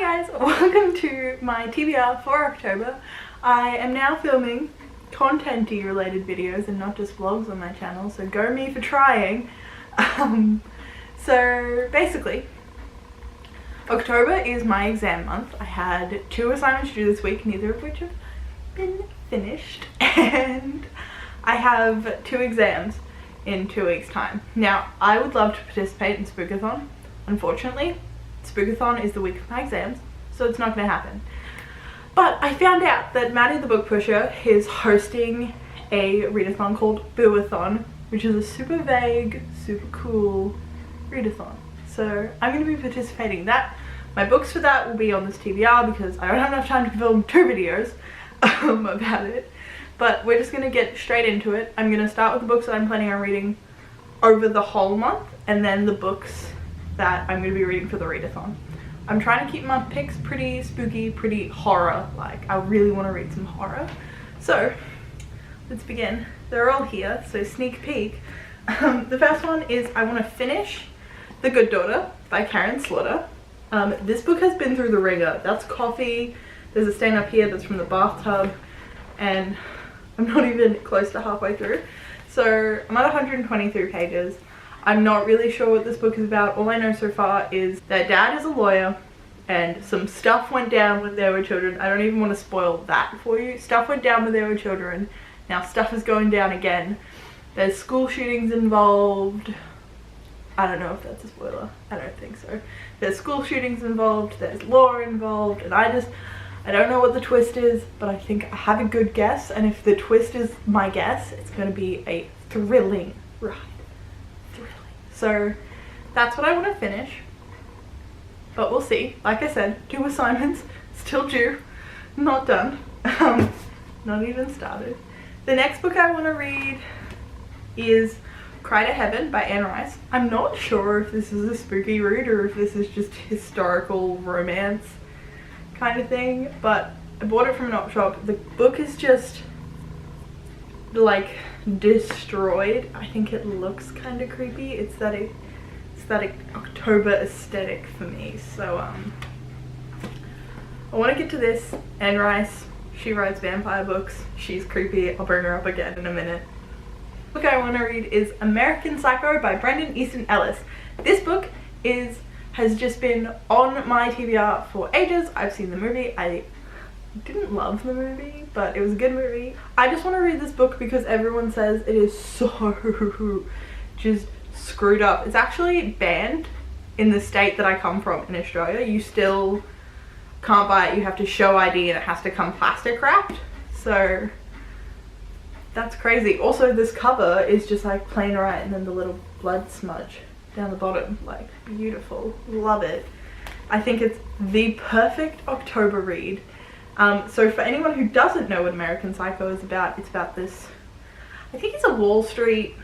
Hi guys, welcome to my TBR for October. I am now filming content-y related videos and not just vlogs on my channel, so go me for trying. So basically, October is my exam month. I had 2 assignments due this week, neither of which have been finished, and I have 2 exams in 2 weeks time. Now, I would love to participate in Boo-A-Thon. Unfortunately, Boo-A-Thon is the week of my exams, so it's not going to happen. But I found out that Maddie the Book Pusher is hosting a readathon called Boo-A-Thon, which is a super vague, super cool readathon. So I'm going to be participating in that. My books for that will be on this TBR because I don't have enough time to film 2 videos about it. But we're just going to get straight into it. I'm going to start with the books that I'm planning on reading over the whole month, and then the books that I'm going to be reading for the readathon. I'm trying to keep my picks pretty spooky, pretty horror-like. I really want to read some horror. So, let's begin. They're all here, so sneak peek. The first one is I want to finish The Good Daughter by Karen Slaughter. This book has been through the ringer. That's coffee. There's a stain up here that's from the bathtub, and I'm not even close to halfway through. So I'm at 123 pages. I'm not really sure what this book is about. All I know so far is that dad is a lawyer and some stuff went down when they were children. I don't even want to spoil that for you. Stuff went down when they were children. Now stuff is going down again. There's school shootings involved. I don't know if that's a spoiler. I don't think so. There's school shootings involved. There's law involved. And I don't know what the twist is, but I think I have a good guess. And if the twist is my guess, it's going to be a thrilling ride. So that's what I want to finish, but we'll see. Like I said, 2 assignments, still due, not done, not even started. The next book I want to read is Cry to Heaven by Anne Rice. I'm not sure if this is a spooky read or if this is just historical romance kind of thing, but I bought it from an op shop. The book is just like destroyed. I think it looks kind of creepy. It's that October aesthetic for me. So I want to get to this. Anne Rice, she writes vampire books. She's creepy. I'll bring her up again in a minute. The book I want to read is American Psycho by Brendan Easton Ellis. This book has just been on my TBR for ages. I've seen the movie. I didn't love the movie, but it was a good movie. I just want to read this book because everyone says it is so just screwed up. It's actually banned in the state that I come from in Australia. You still can't buy it. You have to show ID and it has to come plastic wrapped. So that's crazy. Also, this cover is just like plain white and then the little blood smudge down the bottom. Like, beautiful. Love it. I think it's the perfect October read. So for anyone who doesn't know what American Psycho is about, it's about this, I think he's a Wall Street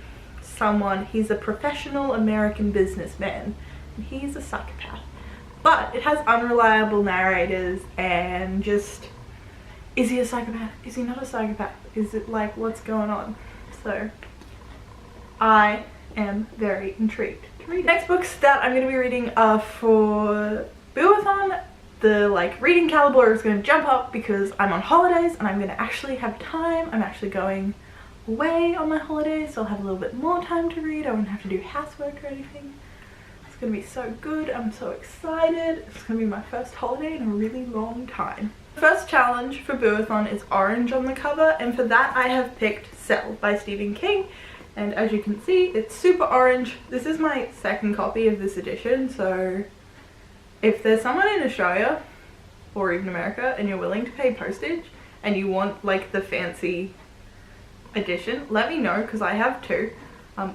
someone. He's a professional American businessman and he's a psychopath. But it has unreliable narrators and just, is he a psychopath? Is he not a psychopath? Is it like, what's going on? So I am very intrigued to read it. Next books that I'm going to be reading are for Boo-A-Thon. The reading caliber is going to jump up because I'm on holidays and I'm going to actually have time. I'm actually going away on my holidays, so I'll have a little bit more time to read. I won't have to do housework or anything. It's going to be so good. I'm so excited. It's going to be my first holiday in a really long time. The first challenge for Boo-A-Thon is orange on the cover, and for that I have picked Cell by Stephen King. And as you can see, it's super orange. This is my second copy of this edition, so if there's someone in Australia or even America and you're willing to pay postage and you want like the fancy edition, let me know because I have 2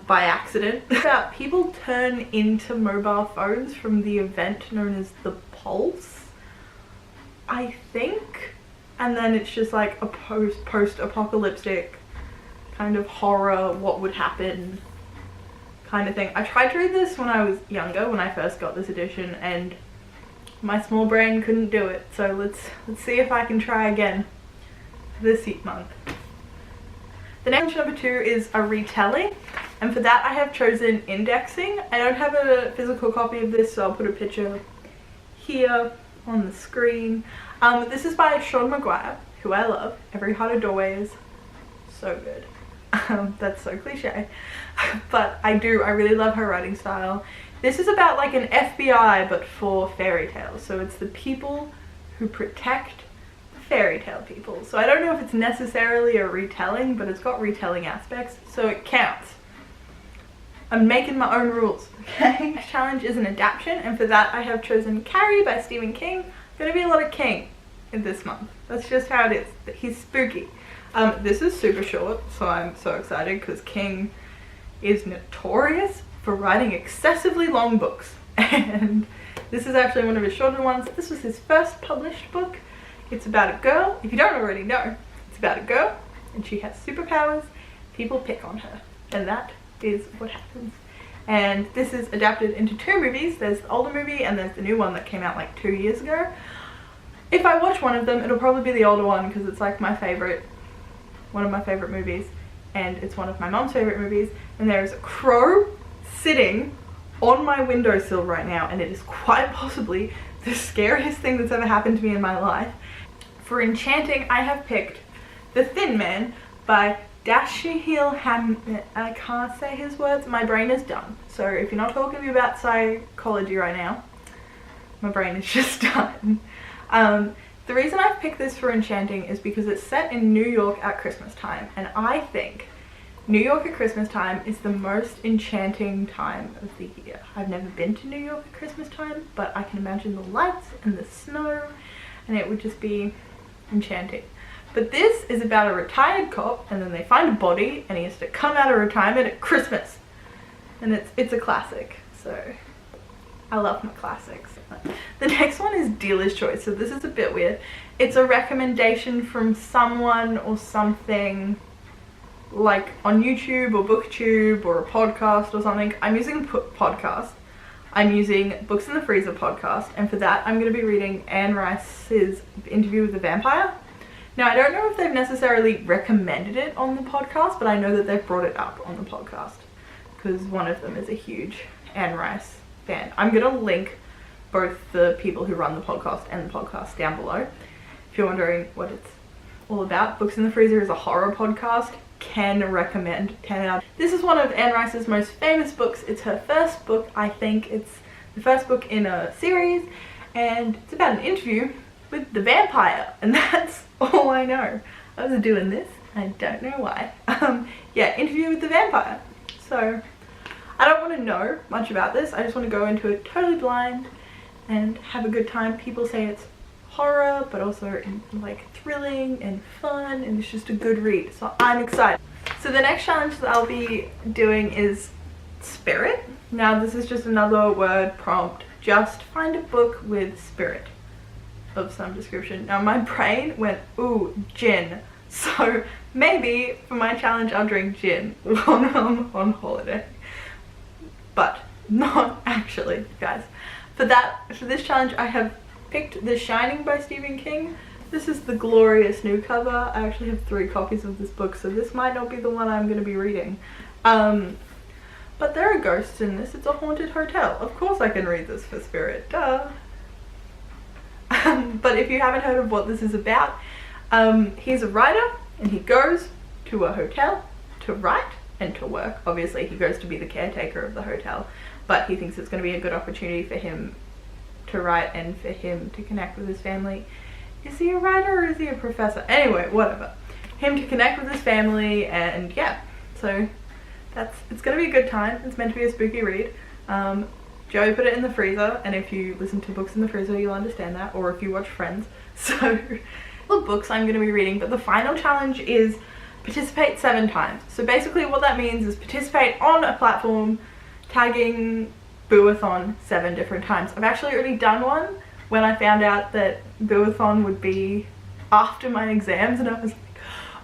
by accident. About people turn into mobile phones from the event known as the Pulse, I think, and then it's just like a post-apocalyptic kind of horror, what would happen kind of thing. I tried to read this when I was younger, when I first got this edition, and my small brain couldn't do it, so let's see if I can try again this month. The next number 2 is a retelling, and for that I have chosen Indexing. I don't have a physical copy of this, so I'll put a picture here on the screen. This is by Sean Maguire, who I love. Every Heart a Doorway is so good. That's so cliche. But I really love her writing style. This is about like an FBI but for fairy tales. So it's the people who protect the fairy tale people. So I don't know if it's necessarily a retelling, but it's got retelling aspects, so it counts. I'm making my own rules, okay? This challenge is an adaptation, and for that I have chosen Carrie by Stephen King. Gonna be a lot of King in this month. That's just how it is. He's spooky. This is super short, so I'm so excited because King is notorious for writing excessively long books. And this is actually one of his shorter ones. This was his first published book. It's about a girl. If you don't already know, it's about a girl and she has superpowers. People pick on her, and that is what happens. And this is adapted into 2 movies. There's the older movie and there's the new one that came out like 2 years ago. If I watch one of them, it'll probably be the older one because it's like one of my favorite movies, and it's one of my mom's favorite movies. And there is a crow sitting on my windowsill right now, and it is quite possibly the scariest thing that's ever happened to me in my life. For enchanting, I have picked The Thin Man by Dashiell Hammett. I can't say his words. My brain is done. So if you're not talking to me about psychology right now, my brain is just done. The reason I've picked this for enchanting is because it's set in New York at Christmas time, and I think New York at Christmas time is the most enchanting time of the year. I've never been to New York at Christmas time, but I can imagine the lights and the snow, and it would just be enchanting. But this is about a retired cop, and then they find a body and he has to come out of retirement at Christmas. And it's a classic, so I love my classics. The next one is Dealer's Choice. So this is a bit weird. It's a recommendation from someone or something like on YouTube or BookTube or a podcast or something. I'm using podcast. I'm using Books in the Freezer podcast, and for that I'm going to be reading Anne Rice's Interview with the Vampire. Now I don't know if they've necessarily recommended it on the podcast, but I know that they've brought it up on the podcast because one of them is a huge Anne Rice fan. I'm going to link both the people who run the podcast and the podcast down below if you're wondering what it's all about. Books in the Freezer is a horror podcast. Can recommend 10 out. This is one of Anne Rice's most famous books. It's her first book. I think it's the first book in a series, and it's about an interview with the vampire, and that's all I know. I was doing this, I don't know why. Yeah, Interview with the Vampire. So I don't want to know much about this. I just want to go into it totally blind and have a good time. People say it's horror, but also like thrilling and fun, and it's just a good read, so I'm excited. So the next challenge that I'll be doing is spirit. Now this is just another word prompt. Just find a book with spirit of some description. Now my brain went, ooh, gin. So maybe for my challenge I'll drink gin when I'm on holiday. But not actually, guys. For this challenge I have picked The Shining by Stephen King. This is the glorious new cover. I actually have 3 copies of this book, so this might not be the one I'm going to be reading. But there are ghosts in this. It's a haunted hotel. Of course I can read this for spirit, duh. But if you haven't heard of what this is about, he's a writer and he goes to a hotel to write and to work. Obviously he goes to be the caretaker of the hotel, but he thinks it's going to be a good opportunity for him to write and for him to connect with his family. Is he a writer or is he a professor? Anyway, whatever. Him to connect with his family, and yeah, so it's gonna be a good time. It's meant to be a spooky read. Joey put it in the freezer, and if you listen to Books in the Freezer you'll understand that, or if you watch Friends. So the books I'm gonna be reading, but the final challenge is participate 7 times. So basically what that means is participate on a platform tagging Boo-A-Thon 7 different times. I've actually already done one when I found out that Boo-A-Thon would be after my exams, and I was like,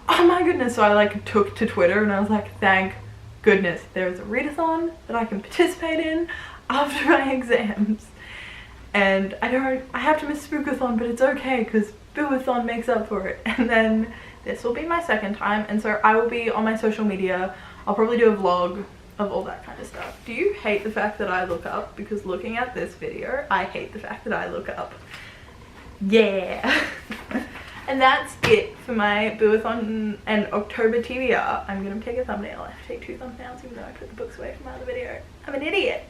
oh my goodness. So I like took to Twitter and I was like, thank goodness there's a readathon that I can participate in after my exams. And I have to miss Spook-A-thon, but it's okay because Boo-A-thon makes up for it. And then this will be my 2nd time, and so I will be on my social media. I'll probably do a vlog of all that kind of stuff. Do you hate the fact that I look up? Because looking at this video, I hate the fact that I look up. Yeah. And that's it for my Boo-A-Thon and October TBR. I'm gonna take a thumbnail. I have to take 2 thumbnails even though I put the books away from my other video. I'm an idiot.